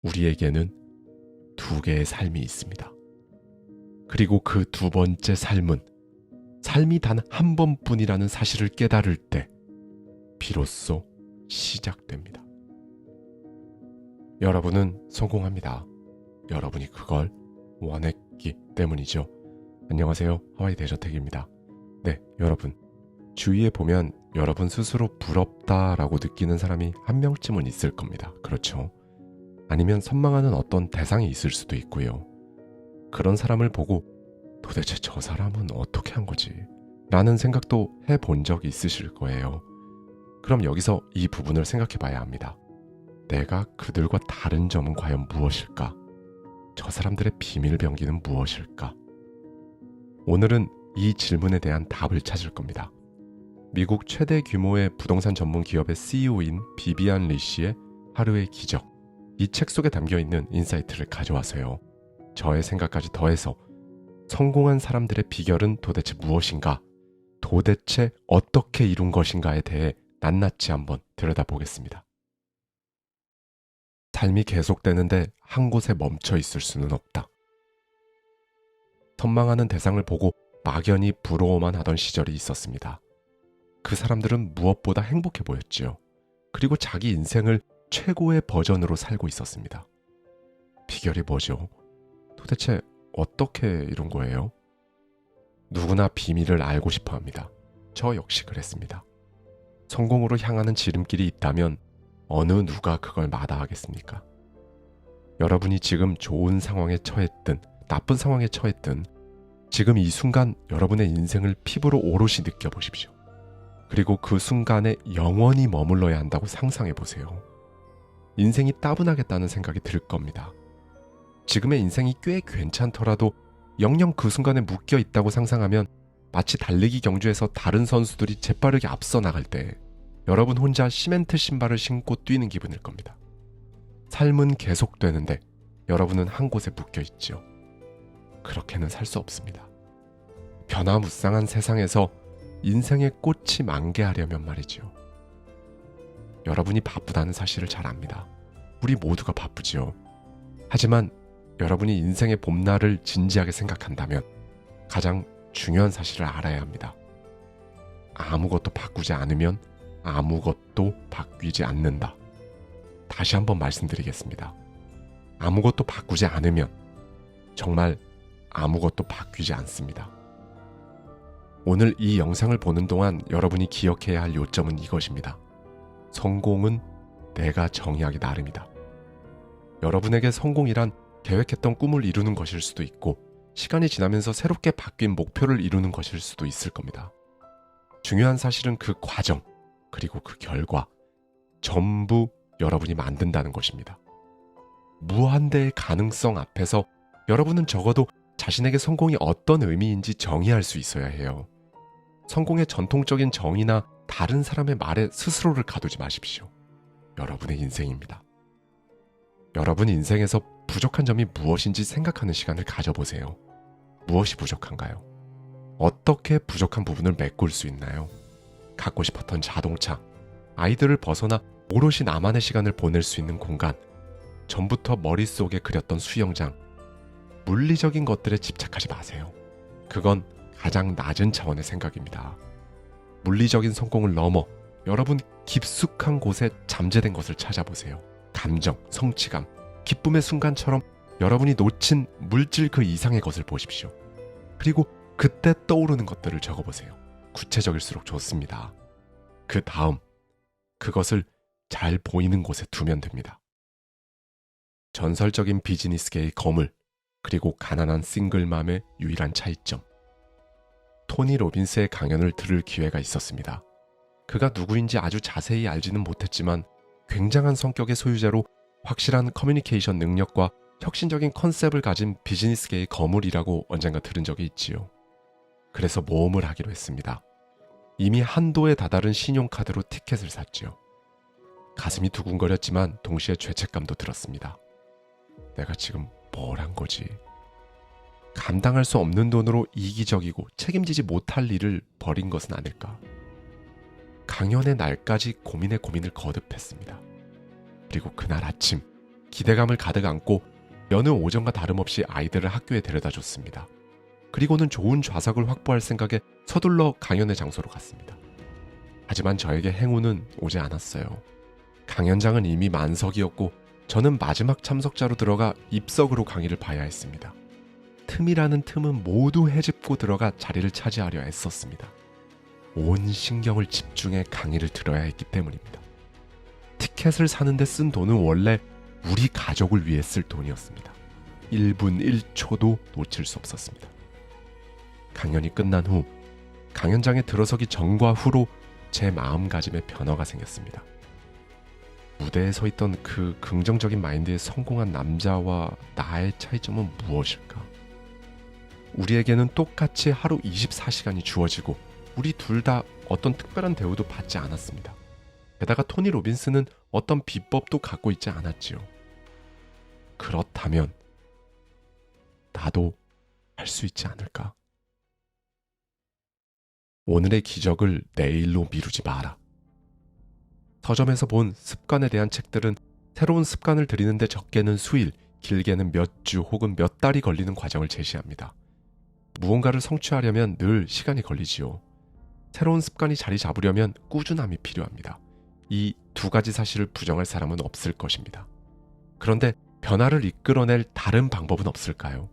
우리에게는 두 개의 삶이 있습니다. 그리고 그 두 번째 삶은 삶이 단 한 번뿐이라는 사실을 깨달을 때 비로소 시작됩니다. 여러분은 성공합니다. 여러분이 그걸 원했기 때문이죠. 안녕하세요. 하와이 대저택입니다. 네, 여러분. 주위에 보면 여러분 스스로 부럽다라고 느끼는 사람이 한 명쯤은 있을 겁니다. 그렇죠? 아니면 선망하는 어떤 대상이 있을 수도 있고요. 그런 사람을 보고 도대체 저 사람은 어떻게 한 거지? 라는 생각도 해본 적이 있으실 거예요. 그럼 여기서 이 부분을 생각해 봐야 합니다. 내가 그들과 다른 점은 과연 무엇일까? 저 사람들의 비밀병기는 무엇일까? 오늘은 이 질문에 대한 답을 찾을 겁니다. 미국 최대 규모의 부동산 전문 기업의 CEO인 비비안 리씨의 하루의 기적, 이 책 속에 담겨있는 인사이트를 가져와서요. 저의 생각까지 더해서 성공한 사람들의 비결은 도대체 무엇인가? 도대체 어떻게 이룬 것인가에 대해 낱낱이 한번 들여다보겠습니다. 삶이 계속되는데 한 곳에 멈춰 있을 수는 없다. 선망하는 대상을 보고 막연히 부러워만 하던 시절이 있었습니다. 그 사람들은 무엇보다 행복해 보였지요. 그리고 자기 인생을 최고의 버전으로 살고 있었습니다. 비결이 뭐죠? 도대체 어떻게 이룬 거예요? 누구나 비밀을 알고 싶어 합니다. 저 역시 그랬습니다. 성공으로 향하는 지름길이 있다면 어느 누가 그걸 마다하겠습니까? 여러분이 지금 좋은 상황에 처했든 나쁜 상황에 처했든 지금 이 순간 여러분의 인생을 피부로 오롯이 느껴보십시오. 그리고 그 순간에 영원히 머물러야 한다고 상상해 보세요. 인생이 따분하겠다는 생각이 들 겁니다. 지금의 인생이 꽤 괜찮더라도 영영 그 순간에 묶여 있다고 상상하면 마치 달리기 경주에서 다른 선수들이 재빠르게 앞서 나갈 때 여러분 혼자 시멘트 신발을 신고 뛰는 기분일 겁니다. 삶은 계속되는데 여러분은 한 곳에 묶여 있죠. 그렇게는 살 수 없습니다. 변화무쌍한 세상에서 인생의 꽃이 만개하려면 말이지요. 여러분이 바쁘다는 사실을 잘 압니다. 우리 모두가 바쁘지요. 하지만 여러분이 인생의 봄날을 진지하게 생각한다면 가장 중요한 사실을 알아야 합니다. 아무것도 바꾸지 않으면 아무것도 바뀌지 않는다. 다시 한번 말씀드리겠습니다. 아무것도 바꾸지 않으면 정말 아무것도 바뀌지 않습니다. 오늘 이 영상을 보는 동안 여러분이 기억해야 할 요점은 이것입니다. 성공은 내가 정의하기 나름이다. 여러분에게 성공이란 계획했던 꿈을 이루는 것일 수도 있고 시간이 지나면서 새롭게 바뀐 목표를 이루는 것일 수도 있을 겁니다. 중요한 사실은 그 과정, 그리고 그 결과 전부 여러분이 만든다는 것입니다. 무한대의 가능성 앞에서 여러분은 적어도 자신에게 성공이 어떤 의미인지 정의할 수 있어야 해요. 성공의 전통적인 정의나 다른 사람의 말에 스스로를 가두지 마십시오. 여러분의 인생입니다. 여러분 인생에서 부족한 점이 무엇인지 생각하는 시간을 가져보세요. 무엇이 부족한가요? 어떻게 부족한 부분을 메꿀 수 있나요? 갖고 싶었던 자동차, 아이들을 벗어나 오롯이 나만의 시간을 보낼 수 있는 공간, 전부터 머릿속에 그렸던 수영장, 물리적인 것들에 집착하지 마세요. 그건 가장 낮은 차원의 생각입니다. 물리적인 성공을 넘어 여러분 깊숙한 곳에 잠재된 것을 찾아보세요. 감정, 성취감, 기쁨의 순간처럼 여러분이 놓친 물질 그 이상의 것을 보십시오. 그리고 그때 떠오르는 것들을 적어보세요. 구체적일수록 좋습니다. 그 다음 그것을 잘 보이는 곳에 두면 됩니다. 전설적인 비즈니스계의 거물, 그리고 가난한 싱글맘의 유일한 차이점. 토니 로빈스의 강연을 들을 기회가 있었습니다. 그가 누구인지 아주 자세히 알지는 못했지만 굉장한 성격의 소유자로 확실한 커뮤니케이션 능력과 혁신적인 컨셉을 가진 비즈니스계의 거물이라고 언젠가 들은 적이 있지요. 그래서 모험을 하기로 했습니다. 이미 한도에 다다른 신용카드로 티켓을 샀지요. 가슴이 두근거렸지만 동시에 죄책감도 들었습니다. 내가 지금 뭘 한 거지? 감당할 수 없는 돈으로 이기적이고 책임지지 못할 일을 벌인 것은 아닐까? 강연의 날까지 고민에 고민을 거듭했습니다. 그리고 그날 아침 기대감을 가득 안고 여느 오전과 다름없이 아이들을 학교에 데려다 줬습니다. 그리고는 좋은 좌석을 확보할 생각에 서둘러 강연의 장소로 갔습니다. 하지만 저에게 행운은 오지 않았어요. 강연장은 이미 만석이었고 저는 마지막 참석자로 들어가 입석으로 강의를 봐야 했습니다. 틈이라는 틈은 모두 헤집고 들어가 자리를 차지하려 애썼습니다. 온 신경을 집중해 강의를 들어야 했기 때문입니다. 티켓을 사는데 쓴 돈은 원래 우리 가족을 위해 쓸 돈이었습니다. 1분 1초도 놓칠 수 없었습니다. 강연이 끝난 후 강연장에 들어서기 전과 후로 제 마음가짐에 변화가 생겼습니다. 무대에 서 있던 그 긍정적인 마인드에 성공한 남자와 나의 차이점은 무엇일까? 우리에게는 똑같이 하루 24시간이 주어지고 우리 둘 다 어떤 특별한 대우도 받지 않았습니다. 게다가 토니 로빈스는 어떤 비법도 갖고 있지 않았지요. 그렇다면 나도 할 수 있지 않을까? 오늘의 기적을 내일로 미루지 마라. 서점에서 본 습관에 대한 책들은 새로운 습관을 들이는데 적게는 수일, 길게는 몇 주 혹은 몇 달이 걸리는 과정을 제시합니다. 무언가를 성취하려면 늘 시간이 걸리지요. 새로운 습관이 자리 잡으려면 꾸준함이 필요합니다. 이 두 가지 사실을 부정할 사람은 없을 것입니다. 그런데 변화를 이끌어낼 다른 방법은 없을까요?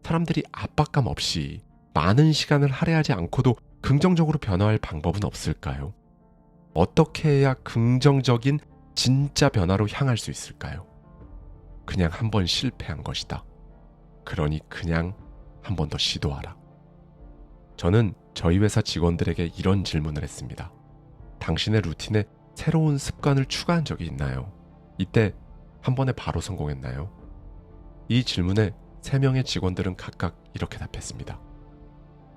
사람들이 압박감 없이 많은 시간을 할애하지 않고도 긍정적으로 변화할 방법은 없을까요? 어떻게 해야 긍정적인 진짜 변화로 향할 수 있을까요? 그냥 한 번 실패한 것이다. 그러니 그냥 한 번 더 시도하라. 저는 저희 회사 직원들에게 이런 질문을 했습니다. 당신의 루틴에 새로운 습관을 추가한 적이 있나요? 이때 한 번에 바로 성공했나요? 이 질문에 3명의 직원들은 각각 이렇게 답했습니다.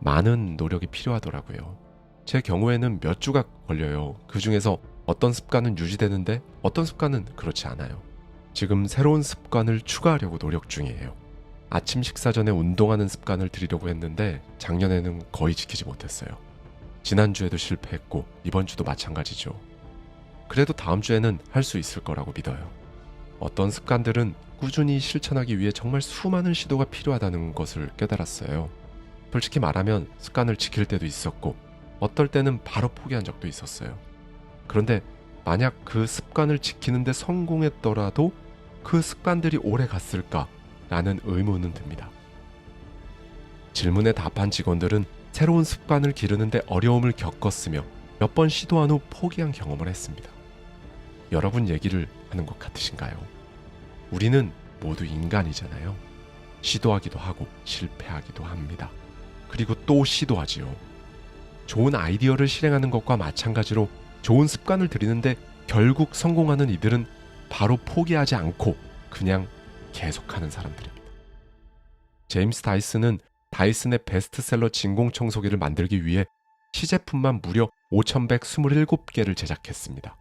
많은 노력이 필요하더라고요. 제 경우에는 몇 주가 걸려요. 그 중에서 어떤 습관은 유지되는데 어떤 습관은 그렇지 않아요. 지금 새로운 습관을 추가하려고 노력 중이에요. 아침 식사 전에 운동하는 습관을 들이려고 했는데 작년에는 거의 지키지 못했어요. 지난주에도 실패했고 이번 주도 마찬가지죠. 그래도 다음 주에는 할 수 있을 거라고 믿어요. 어떤 습관들은 꾸준히 실천하기 위해 정말 수많은 시도가 필요하다는 것을 깨달았어요. 솔직히 말하면 습관을 지킬 때도 있었고 어떨 때는 바로 포기한 적도 있었어요. 그런데 만약 그 습관을 지키는데 성공했더라도 그 습관들이 오래 갔을까? 라는 의문은 듭니다. 질문에 답한 직원들은 새로운 습관을 기르는데 어려움을 겪었으며 몇 번 시도한 후 포기한 경험을 했습니다. 여러분 얘기를 하는 것 같으신가요? 우리는 모두 인간이잖아요. 시도하기도 하고 실패하기도 합니다. 그리고 또 시도하지요. 좋은 아이디어를 실행하는 것과 마찬가지로 좋은 습관을 들이는데 결국 성공하는 이들은 바로 포기하지 않고 그냥 계속하는 사람들입니다. 제임스 다이슨은 다이슨의 베스트셀러 진공청소기를 만들기 위해 시제품만 무려 5,127개를 제작했습니다.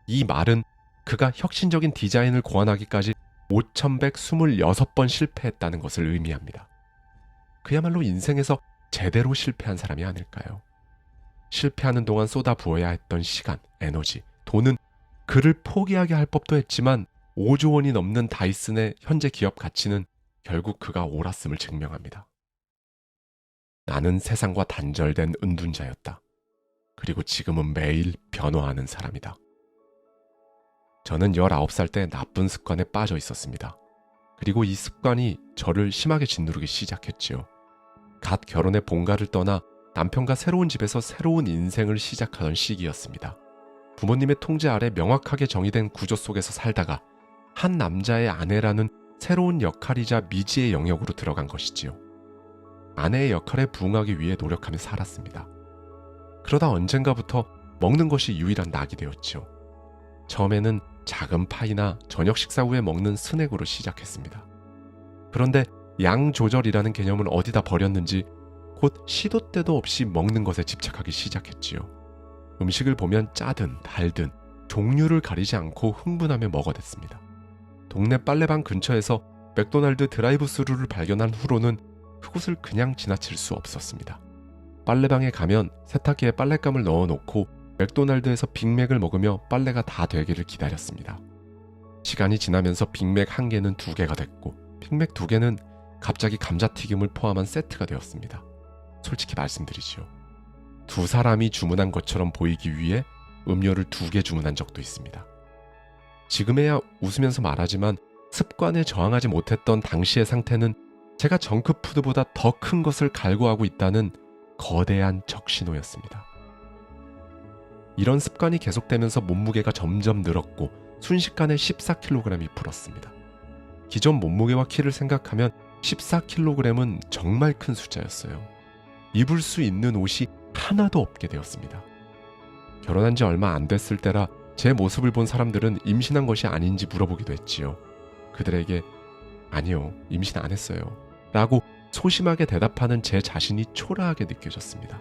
이 말은 그가 혁신적인 디자인을 고안하기까지 5,126번 실패했다는 것을 의미합니다. 그야말로 인생에서 제대로 실패한 사람이 아닐까요? 실패하는 동안 쏟아부어야 했던 시간, 에너지, 돈은 그를 포기하게 할 법도 했지만 5조 원이 넘는 다이슨의 현재 기업 가치는 결국 그가 옳았음을 증명합니다. 나는 세상과 단절된 은둔자였다. 그리고 지금은 매일 변화하는 사람이다. 저는 19살 때 나쁜 습관에 빠져 있었습니다. 그리고 이 습관이 저를 심하게 짓누르기 시작했지요. 갓 결혼해 본가를 떠나 남편과 새로운 집에서 새로운 인생을 시작하던 시기였습니다. 부모님의 통제 아래 명확하게 정의된 구조 속에서 살다가 한 남자의 아내라는 새로운 역할이자 미지의 영역으로 들어간 것이지요. 아내의 역할에 부응하기 위해 노력하며 살았습니다. 그러다 언젠가부터 먹는 것이 유일한 낙이 되었지요. 처음에는 작은 파이나 저녁 식사 후에 먹는 스낵으로 시작했습니다. 그런데 양 조절이라는 개념을 어디다 버렸는지 곧 시도 때도 없이 먹는 것에 집착하기 시작했지요. 음식을 보면 짜든 달든 종류를 가리지 않고 흥분하며 먹어댔습니다. 동네 빨래방 근처에서 맥도날드 드라이브 스루를 발견한 후로는 그곳을 그냥 지나칠 수 없었습니다. 빨래방에 가면 세탁기에 빨랫감을 넣어놓고 맥도날드에서 빅맥을 먹으며 빨래가 다 되기를 기다렸습니다. 시간이 지나면서 빅맥 1개는 2개가 됐고 빅맥 2개는 갑자기 감자튀김을 포함한 세트가 되었습니다. 솔직히 말씀드리지요. 2사람이 주문한 것처럼 보이기 위해 음료를 2개 주문한 적도 있습니다. 지금에야 웃으면서 말하지만 습관에 저항하지 못했던 당시의 상태는 제가 정크푸드보다 더 큰 것을 갈구하고 있다는 거대한 적신호였습니다. 이런 습관이 계속되면서 몸무게가 점점 늘었고 순식간에 14kg이 불었습니다. 기존 몸무게와 키를 생각하면 14kg은 정말 큰 숫자였어요. 입을 수 있는 옷이 하나도 없게 되었습니다. 결혼한 지 얼마 안 됐을 때라 제 모습을 본 사람들은 임신한 것이 아닌지 물어보기도 했지요. 그들에게 아니요, 임신 안 했어요 라고 소심하게 대답하는 제 자신이 초라하게 느껴졌습니다.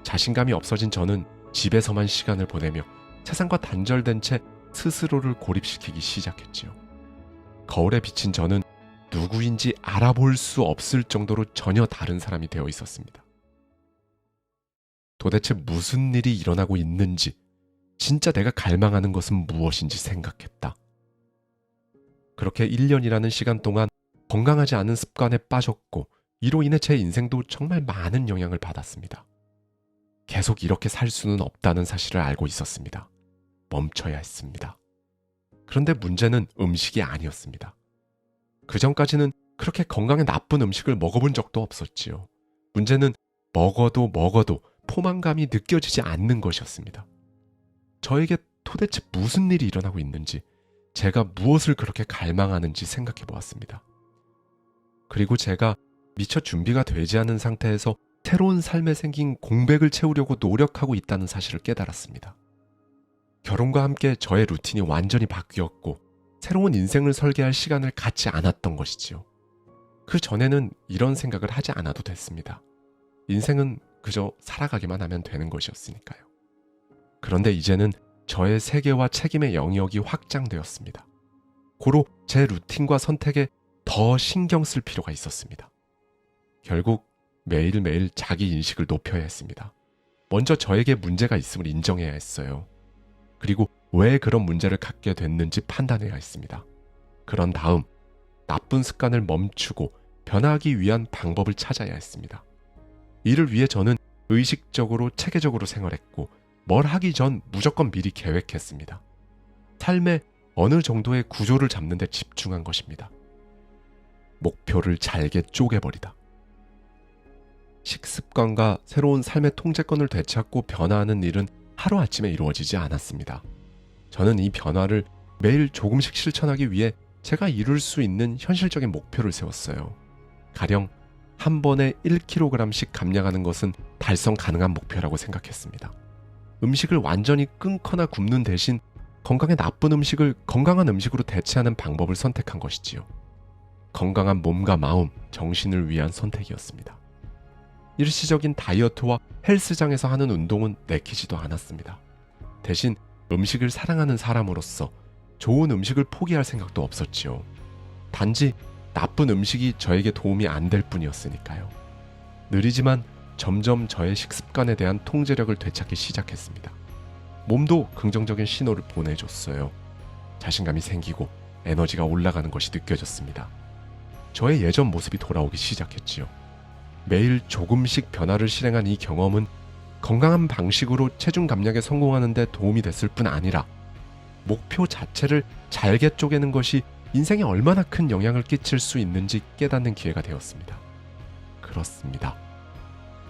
자신감이 없어진 저는 집에서만 시간을 보내며 세상과 단절된 채 스스로를 고립시키기 시작했지요. 거울에 비친 저는 누구인지 알아볼 수 없을 정도로 전혀 다른 사람이 되어 있었습니다. 도대체 무슨 일이 일어나고 있는지, 진짜 내가 갈망하는 것은 무엇인지 생각했다. 그렇게 1년이라는 시간 동안 건강하지 않은 습관에 빠졌고 이로 인해 제 인생도 정말 많은 영향을 받았습니다. 계속 이렇게 살 수는 없다는 사실을 알고 있었습니다. 멈춰야 했습니다. 그런데 문제는 음식이 아니었습니다. 그 전까지는 그렇게 건강에 나쁜 음식을 먹어본 적도 없었지요. 문제는 먹어도 포만감이 느껴지지 않는 것이었습니다. 저에게 도대체 무슨 일이 일어나고 있는지, 제가 무엇을 그렇게 갈망하는지 생각해 보았습니다. 그리고 제가 미처 준비가 되지 않은 상태에서 새로운 삶에 생긴 공백을 채우려고 노력하고 있다는 사실을 깨달았습니다. 결혼과 함께 저의 루틴이 완전히 바뀌었고 새로운 인생을 설계할 시간을 갖지 않았던 것이지요. 그 전에는 이런 생각을 하지 않아도 됐습니다. 인생은 그저 살아가기만 하면 되는 것이었으니까요. 그런데 이제는 저의 세계와 책임의 영역이 확장되었습니다. 고로 제 루틴과 선택에 더 신경 쓸 필요가 있었습니다. 결국 매일매일 자기 인식을 높여야 했습니다. 먼저 저에게 문제가 있음을 인정해야 했어요. 그리고 왜 그런 문제를 갖게 됐는지 판단해야 했습니다. 그런 다음 나쁜 습관을 멈추고 변화하기 위한 방법을 찾아야 했습니다. 이를 위해 저는 의식적으로 체계적으로 생활했고 뭘 하기 전 무조건 미리 계획했습니다. 삶의 어느 정도의 구조를 잡는 데 집중한 것입니다. 목표를 잘게 쪼개버리다. 식습관과 새로운 삶의 통제권을 되찾고 변화하는 일은 하루아침에 이루어지지 않았습니다. 저는 이 변화를 매일 조금씩 실천하기 위해 제가 이룰 수 있는 현실적인 목표를 세웠어요. 가령 한 번에 1kg씩 감량하는 것은 달성 가능한 목표라고 생각했습니다. 음식을 완전히 끊거나 굶는 대신 건강에 나쁜 음식을 건강한 음식으로 대체하는 방법을 선택한 것이지요. 건강한 몸과 마음, 정신을 위한 선택이었습니다. 일시적인 다이어트와 헬스장에서 하는 운동은 내키지도 않았습니다. 대신 음식을 사랑하는 사람으로서 좋은 음식을 포기할 생각도 없었지요. 단지 나쁜 음식이 저에게 도움이 안 될 뿐이었으니까요. 느리지만 점점 저의 식습관에 대한 통제력을 되찾기 시작했습니다. 몸도 긍정적인 신호를 보내줬어요. 자신감이 생기고 에너지가 올라가는 것이 느껴졌습니다. 저의 예전 모습이 돌아오기 시작했지요. 매일 조금씩 변화를 실행한 이 경험은 건강한 방식으로 체중 감량에 성공하는 데 도움이 됐을 뿐 아니라 목표 자체를 잘게 쪼개는 것이 인생에 얼마나 큰 영향을 끼칠 수 있는지 깨닫는 기회가 되었습니다. 그렇습니다.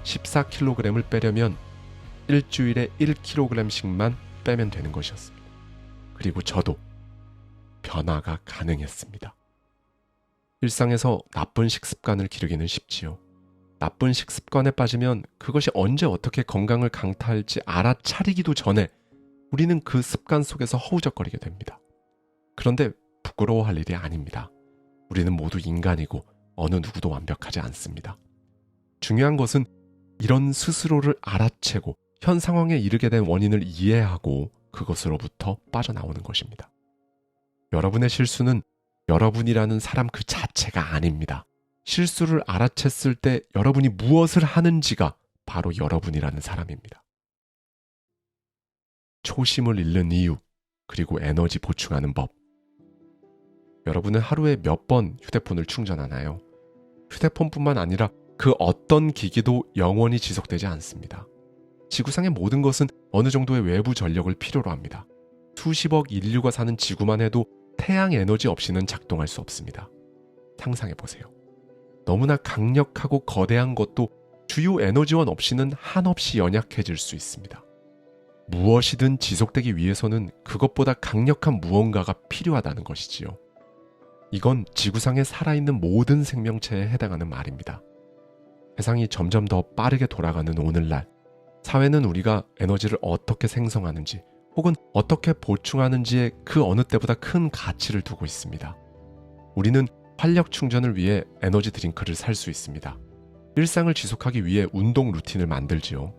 14kg을 빼려면 일주일에 1kg씩만 빼면 되는 것이었습니다. 그리고 저도 변화가 가능했습니다. 일상에서 나쁜 식습관을 기르기는 쉽지요. 나쁜 식습관에 빠지면 그것이 언제 어떻게 건강을 강타할지 알아차리기도 전에 우리는 그 습관 속에서 허우적거리게 됩니다. 그런데 부끄러워할 일이 아닙니다. 우리는 모두 인간이고 어느 누구도 완벽하지 않습니다. 중요한 것은 이런 스스로를 알아채고 현 상황에 이르게 된 원인을 이해하고 그것으로부터 빠져나오는 것입니다. 여러분의 실수는 여러분이라는 사람 그 자체가 아닙니다. 실수를 알아챘을 때 여러분이 무엇을 하는지가 바로 여러분이라는 사람입니다. 초심을 잃는 이유, 그리고 에너지 보충하는 법, 여러분은 하루에 몇 번 휴대폰을 충전하나요? 휴대폰뿐만 아니라 그 어떤 기기도 영원히 지속되지 않습니다. 지구상의 모든 것은 어느 정도의 외부 전력을 필요로 합니다. 수십억 인류가 사는 지구만 해도 태양 에너지 없이는 작동할 수 없습니다. 상상해보세요. 너무나 강력하고 거대한 것도 주요 에너지원 없이는 한없이 연약해질 수 있습니다. 무엇이든 지속되기 위해서는 그것보다 강력한 무언가가 필요하다는 것이지요. 이건 지구상에 살아있는 모든 생명체에 해당하는 말입니다. 세상이 점점 더 빠르게 돌아가는 오늘날, 사회는 우리가 에너지를 어떻게 생성하는지 혹은 어떻게 보충하는지에 그 어느 때보다 큰 가치를 두고 있습니다. 우리는 활력 충전을 위해 에너지 드링크를 살 수 있습니다. 일상을 지속하기 위해 운동 루틴을 만들지요.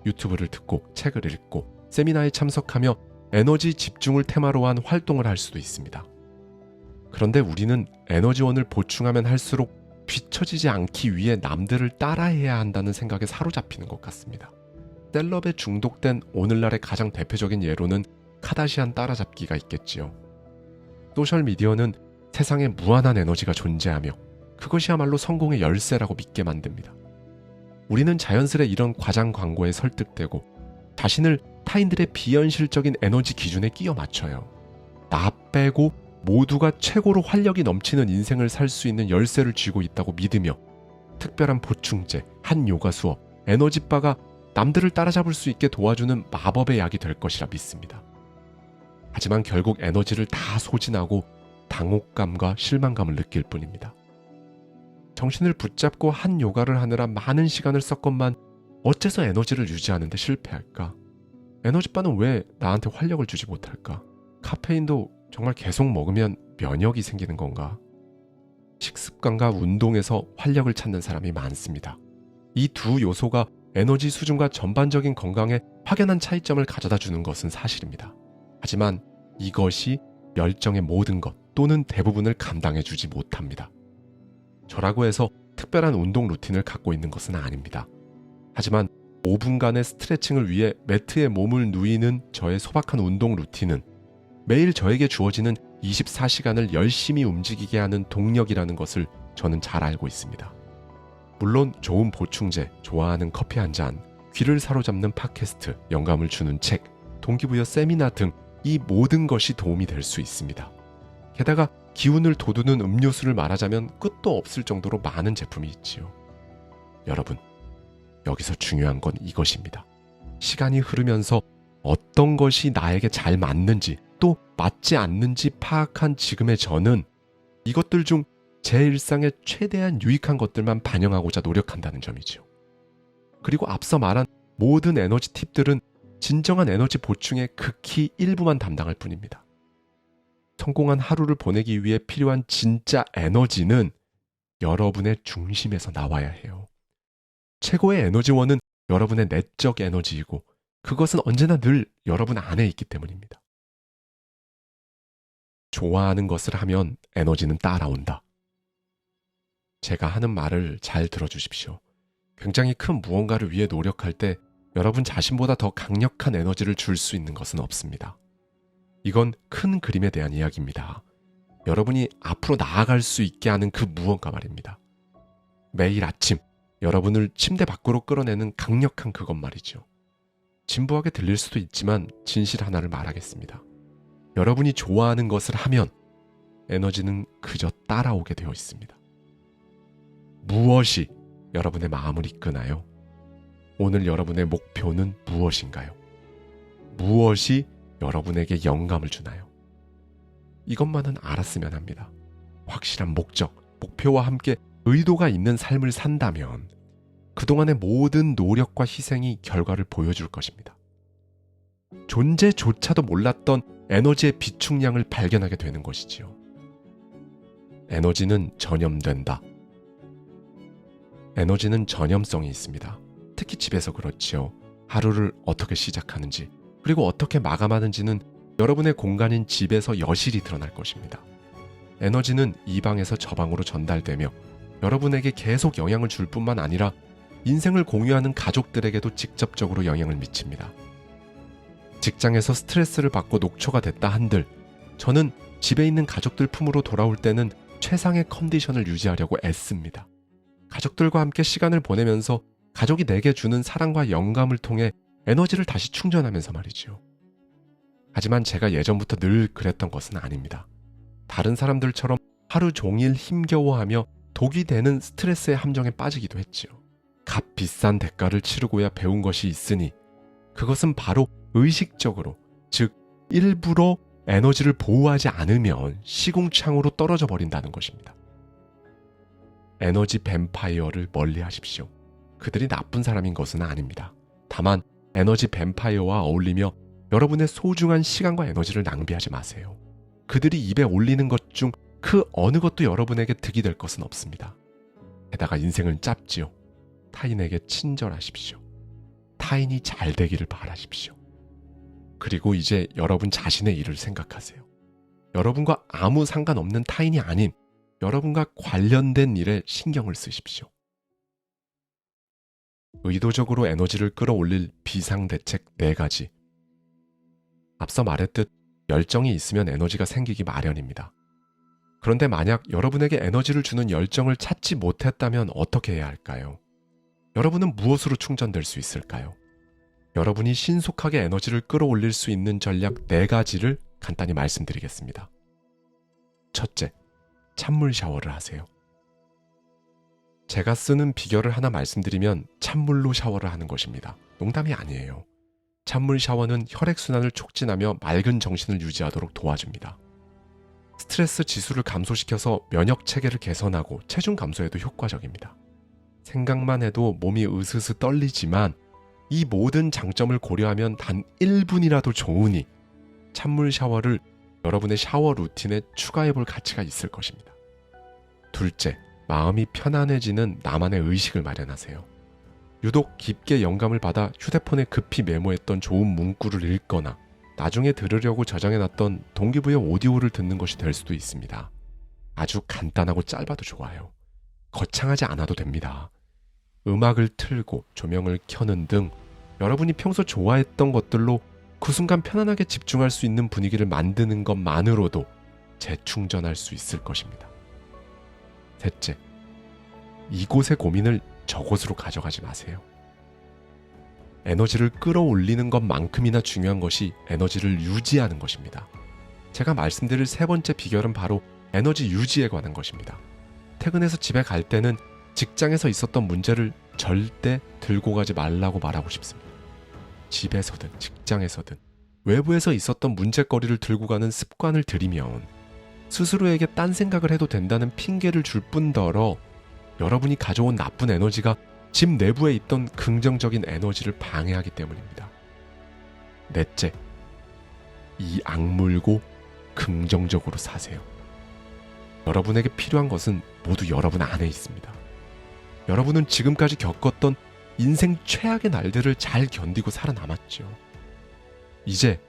유튜브를 듣고 책을 읽고 세미나에 참석하며 에너지 집중을 테마로 한 활동을 할 수도 있습니다. 그런데 우리는 에너지원을 보충하면 할수록 뒤처지지 않기 위해 남들을 따라해야 한다는 생각에 사로잡히는 것 같습니다. 셀럽에 중독된 오늘날의 가장 대표적인 예로는 카다시안 따라잡기가 있겠지요. 소셜미디어는 세상에 무한한 에너지가 존재하며 그것이야말로 성공의 열쇠라고 믿게 만듭니다. 우리는 자연스레 이런 과장 광고에 설득되고 자신을 타인들의 비현실적인 에너지 기준에 끼워 맞춰요. 나 빼고 모두가 최고로 활력이 넘치는 인생을 살 수 있는 열쇠를 쥐고 있다고 믿으며 특별한 보충제, 한 요가 수업, 에너지바가 남들을 따라잡을 수 있게 도와주는 마법의 약이 될 것이라 믿습니다. 하지만 결국 에너지를 다 소진하고 당혹감과 실망감을 느낄 뿐입니다. 정신을 붙잡고 한 요가를 하느라 많은 시간을 썼건만 어째서 에너지를 유지하는 데 실패할까? 에너지바는 왜 나한테 활력을 주지 못할까? 카페인도 정말 계속 먹으면 면역이 생기는 건가? 식습관과 운동에서 활력을 찾는 사람이 많습니다. 이 두 요소가 에너지 수준과 전반적인 건강에 확연한 차이점을 가져다 주는 것은 사실입니다. 하지만 이것이 열정의 모든 것 또는 대부분을 감당해 주지 못합니다. 저라고 해서 특별한 운동 루틴을 갖고 있는 것은 아닙니다. 하지만 5분간의 스트레칭을 위해 매트에 몸을 누이는 저의 소박한 운동 루틴은 매일 저에게 주어지는 24시간을 열심히 움직이게 하는 동력이라는 것을 저는 잘 알고 있습니다. 물론 좋은 보충제, 좋아하는 커피 한 잔, 귀를 사로잡는 팟캐스트, 영감을 주는 책, 동기부여 세미나 등 이 모든 것이 도움이 될 수 있습니다. 게다가 기운을 돋우는 음료수를 말하자면 끝도 없을 정도로 많은 제품이 있지요. 여러분, 여기서 중요한 건 이것입니다. 시간이 흐르면서 어떤 것이 나에게 잘 맞는지 또 맞지 않는지 파악한 지금의 저는 이것들 중 제 일상에 최대한 유익한 것들만 반영하고자 노력한다는 점이죠. 그리고 앞서 말한 모든 에너지 팁들은 진정한 에너지 보충의 극히 일부만 담당할 뿐입니다. 성공한 하루를 보내기 위해 필요한 진짜 에너지는 여러분의 중심에서 나와야 해요. 최고의 에너지원은 여러분의 내적 에너지이고 그것은 언제나 늘 여러분 안에 있기 때문입니다. 좋아하는 것을 하면 에너지는 따라온다. 제가 하는 말을 잘 들어주십시오. 굉장히 큰 무언가를 위해 노력할 때 여러분 자신보다 더 강력한 에너지를 줄 수 있는 것은 없습니다. 이건 큰 그림에 대한 이야기입니다. 여러분이 앞으로 나아갈 수 있게 하는 그 무언가 말입니다. 매일 아침 여러분을 침대 밖으로 끌어내는 강력한 그것 말이죠. 진부하게 들릴 수도 있지만 진실 하나를 말하겠습니다. 여러분이 좋아하는 것을 하면 에너지는 그저 따라오게 되어 있습니다. 무엇이 여러분의 마음을 이끄나요? 오늘 여러분의 목표는 무엇인가요? 무엇이 여러분에게 영감을 주나요? 이것만은 알았으면 합니다. 확실한 목적, 목표와 함께 의도가 있는 삶을 산다면 그동안의 모든 노력과 희생이 결과를 보여줄 것입니다. 존재조차도 몰랐던 에너지의 비축량을 발견하게 되는 것이지요. 에너지는 전염된다. 에너지는 전염성이 있습니다. 특히 집에서 그렇지요. 하루를 어떻게 시작하는지 그리고 어떻게 마감하는지는 여러분의 공간인 집에서 여실히 드러날 것입니다. 에너지는 이 방에서 저 방으로 전달되며 여러분에게 계속 영향을 줄 뿐만 아니라 인생을 공유하는 가족들에게도 직접적으로 영향을 미칩니다. 직장에서 스트레스를 받고 녹초가 됐다 한들 저는 집에 있는 가족들 품으로 돌아올 때는 최상의 컨디션을 유지하려고 애씁니다. 가족들과 함께 시간을 보내면서 가족이 내게 주는 사랑과 영감을 통해 에너지를 다시 충전하면서 말이죠. 하지만 제가 예전부터 늘 그랬던 것은 아닙니다. 다른 사람들처럼 하루 종일 힘겨워하며 독이 되는 스트레스의 함정에 빠지기도 했지요. 값 비싼 대가를 치르고야 배운 것이 있으니 그것은 바로 의식적으로, 즉 일부러 에너지를 보호하지 않으면 시궁창으로 떨어져 버린다는 것입니다. 에너지 뱀파이어를 멀리 하십시오. 그들이 나쁜 사람인 것은 아닙니다. 다만 에너지 뱀파이어와 어울리며 여러분의 소중한 시간과 에너지를 낭비하지 마세요. 그들이 입에 올리는 것 중 그 어느 것도 여러분에게 득이 될 것은 없습니다. 게다가 인생은 짧지요. 타인에게 친절하십시오. 타인이 잘 되기를 바라십시오. 그리고 이제 여러분 자신의 일을 생각하세요. 여러분과 아무 상관없는 타인이 아닌 여러분과 관련된 일에 신경을 쓰십시오. 의도적으로 에너지를 끌어올릴 비상대책 4가지. 앞서 말했듯 열정이 있으면 에너지가 생기기 마련입니다. 그런데 만약 여러분에게 에너지를 주는 열정을 찾지 못했다면 어떻게 해야 할까요? 여러분은 무엇으로 충전될 수 있을까요? 여러분이 신속하게 에너지를 끌어올릴 수 있는 전략 4가지를 간단히 말씀드리겠습니다. 첫째, 찬물 샤워를 하세요. 제가 쓰는 비결을 하나 말씀드리면 찬물로 샤워를 하는 것입니다. 농담이 아니에요. 찬물 샤워는 혈액순환을 촉진하며 맑은 정신을 유지하도록 도와줍니다. 스트레스 지수를 감소시켜서 면역 체계를 개선하고 체중 감소에도 효과적입니다. 생각만 해도 몸이 으스스 떨리지만 이 모든 장점을 고려하면 단 1분이라도 좋으니 찬물 샤워를 여러분의 샤워 루틴에 추가해볼 가치가 있을 것입니다. 둘째, 마음이 편안해지는 나만의 의식을 마련하세요. 유독 깊게 영감을 받아 휴대폰에 급히 메모했던 좋은 문구를 읽거나 나중에 들으려고 저장해놨던 동기부여 오디오를 듣는 것이 될 수도 있습니다. 아주 간단하고 짧아도 좋아요. 거창하지 않아도 됩니다. 음악을 틀고 조명을 켜는 등 여러분이 평소 좋아했던 것들로 그 순간 편안하게 집중할 수 있는 분위기를 만드는 것만으로도 재충전할 수 있을 것입니다. 셋째, 이곳의 고민을 저곳으로 가져가지 마세요. 에너지를 끌어올리는 것만큼이나 중요한 것이 에너지를 유지하는 것입니다. 제가 말씀드릴 3번째 비결은 바로 에너지 유지에 관한 것입니다. 퇴근해서 집에 갈 때는 직장에서 있었던 문제를 절대 들고 가지 말라고 말하고 싶습니다. 집에서든 직장에서든 외부에서 있었던 문제거리를 들고 가는 습관을 들이면 스스로에게 딴 생각을 해도 된다는 핑계를 줄 뿐더러 여러분이 가져온 나쁜 에너지가 집 내부에 있던 긍정적인 에너지를 방해하기 때문입니다. 넷째, 이 악물고 긍정적으로 사세요. 여러분에게 필요한 것은 모두 여러분 안에 있습니다. 여러분은 지금까지 겪었던 인생 최악의 날들을 잘 견디고 살아남았죠. 이제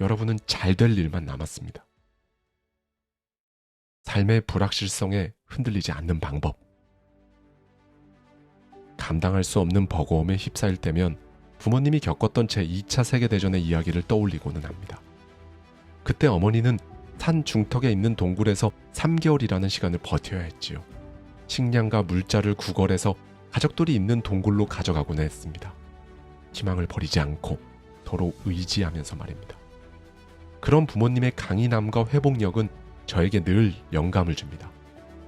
여러분은 잘 될 일만 남았습니다. 삶의 불확실성에 흔들리지 않는 방법. 감당할 수 없는 버거움에 휩싸일 때면 부모님이 겪었던 제2차 세계대전의 이야기를 떠올리고는 합니다. 그때 어머니는 산 중턱에 있는 동굴에서 3개월이라는 시간을 버텨야 했지요. 식량과 물자를 구걸해서 가족들이 있는 동굴로 가져가곤 했습니다. 희망을 버리지 않고 서로 의지하면서 말입니다. 그런 부모님의 강인함과 회복력은 저에게 늘 영감을 줍니다.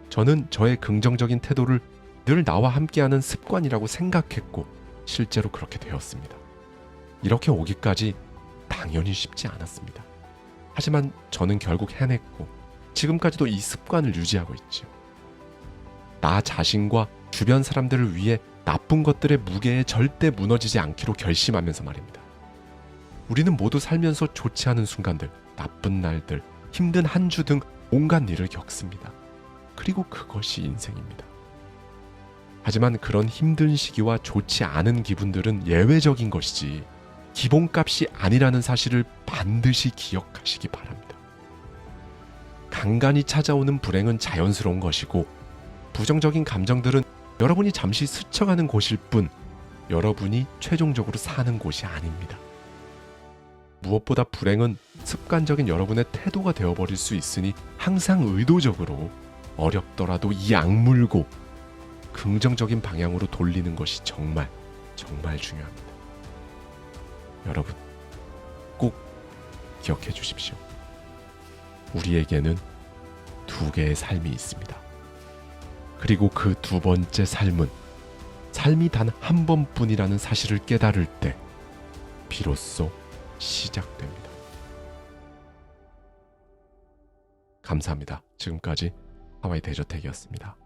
저는 저의 긍정적인 태도를 늘 나와 함께하는 습관이라고 생각했고 실제로 그렇게 되었습니다. 이렇게 오기까지 당연히 쉽지 않았습니다. 하지만 저는 결국 해냈고 지금까지도 이 습관을 유지하고 있지요. 나 자신과 주변 사람들을 위해 나쁜 것들의 무게에 절대 무너지지 않기로 결심하면서 말입니다. 우리는 모두 살면서 좋지 않은 순간들, 나쁜 날들, 힘든 한 주 등 온갖 일을 겪습니다. 그리고 그것이 인생입니다. 하지만 그런 힘든 시기와 좋지 않은 기분들은 예외적인 것이지 기본값이 아니라는 사실을 반드시 기억하시기 바랍니다. 간간히 찾아오는 불행은 자연스러운 것이고 부정적인 감정들은 여러분이 잠시 스쳐가는 곳일 뿐 여러분이 최종적으로 사는 곳이 아닙니다. 무엇보다 불행은 습관적인 여러분의 태도가 되어버릴 수 있으니 항상 의도적으로 어렵더라도 이 악물고 긍정적인 방향으로 돌리는 것이 정말 중요합니다. 여러분 꼭 기억해 주십시오. 우리에게는 두 개의 삶이 있습니다. 그리고 그 두 번째 삶은 삶이 단 한 번뿐이라는 사실을 깨달을 때 비로소 시작됩니다. 감사합니다. 지금까지 하와이 대저택이었습니다.